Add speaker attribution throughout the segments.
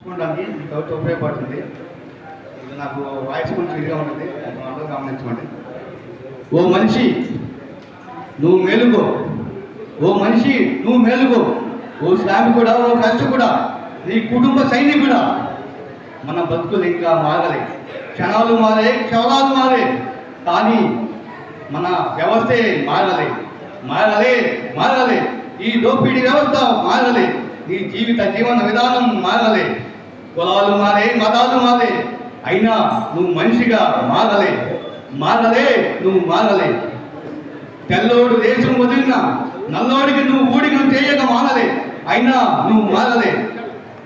Speaker 1: చూడడానికి ఈ కవిత ఉపయోగపడుతుంది. ఇది నాకు వాయిస్ కొంచెం ఇదిగా ఉంటుంది, అందరూ గమనించండి. ఓ మనిషి నువ్వు మేలుకో, ఓ మనిషి నువ్వు మేలుకో, ఓ శ్రామికుడా, ఓ కర్షకుడా, నీ కుటుంబ సైనికుడా. మన బతుకులు ఇంకా మారలే, క్షణాలు మారే, క్షణాలు మారే, కానీ మన వ్యవస్థే మారలే, మారలే, మారలే. ఈ దోపిడీ వ్యవస్థ మారలే, నీ జీవన విధానం మారలే. కులాలు మారే, మతాలు మారే, అయినా నువ్వు మనిషిగా మారలే, మారలే, నువ్వు మారలే. తెల్లోడు దేశం వదిలిన నల్లోడికి నువ్వు ఊడికం చేయక మారలే, అయినా నువ్వు మారలే.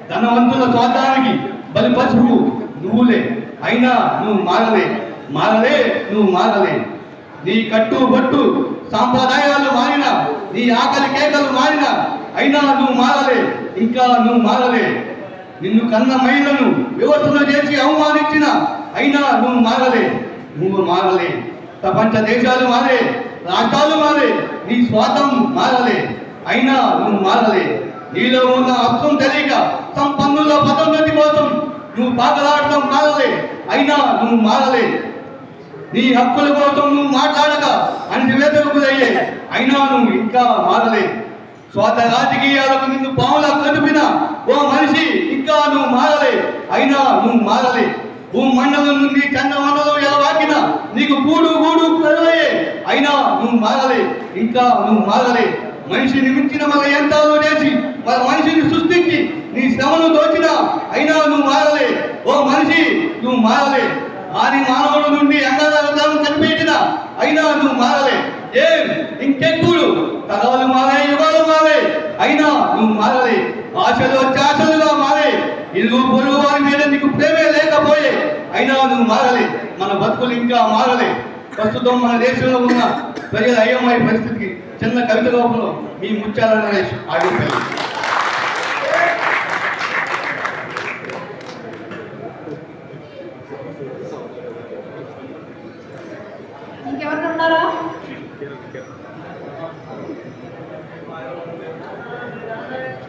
Speaker 1: ధనవంతుల స్వార్థానికి బలి పసుపు నువ్వులే, అయినా నువ్వు మారలే, మారలే, నువ్వు మారలే. నీ కట్టు బట్టు సాంప్రదాయాలు మారిన, నీ ఆకలి కేకలు మారిన, అయినా నువ్వు మారలే, ఇంకా నువ్వు మారలే. నిన్ను కన్న మహిళను వ్యవస్థను చేసి అవమానించిన, అయినా నువ్వు మారలే, నువ్వు మారలే. ప్రపంచ దేశాలు మారే, రాష్ట్రాలు మారే, నీ స్వార్థం మారలే, అయినా నువ్వు మారలే. నీలో ఉన్న అర్థం తెలియక సంపన్నుల పదోన్నతి కోసం నువ్వు పాకలాడటం మారలే, అయినా నువ్వు మారలే. నీ హక్కుల కోసం నువ్వు మాట్లాడక అణిచివేతలకు అయ్యే, అయినా నువ్వు ఇంకా మారలే. స్వార్థ రాజకీయాలకు నిన్ను పావులా కనిపిన ఓ మనిషి ఇంకా నువ్వు మారలే, అయినా నువ్వు మారలే. భూమండలం నుండి చంద్రమండలం ఎలవాకిన నీకు గూడు గూడు కరువయ్యే, అయినా నువ్వు మారలే, ఇంకా నువ్వు మారలే. మనిషిని మించిన మన యంత్రాలు చేసి మన మనిషిని సృష్టించి నీ శ్రమను దోచిన, అయినా నువ్వు మారలే, ఓ మనిషి నువ్వు మారలే. ఆది మానవుడు నుండి అంగారాలను కనిపెట్టిన, అయినా నువ్వు మారలే. ఏం ఇంకెప్పుడు తరాలు మారే, యుగాలు మారే, అయినా నువ్వు మారలే. ఆశలు చాశలుగా మారే, ఇల్లు పొరుగు వారి మీద నీకు ప్రేమే లేకపోయే, అయినా నువ్వు మారలే. మన బతుకులు ఇంకా మారలే. ప్రస్తుతం మన దేశంలో ఉన్న ప్రజల అయోమయ పరిస్థితికి చిన్న కవిత రూపంలో మీ ముత్యాల నరేష్ ఆగిపోయారు.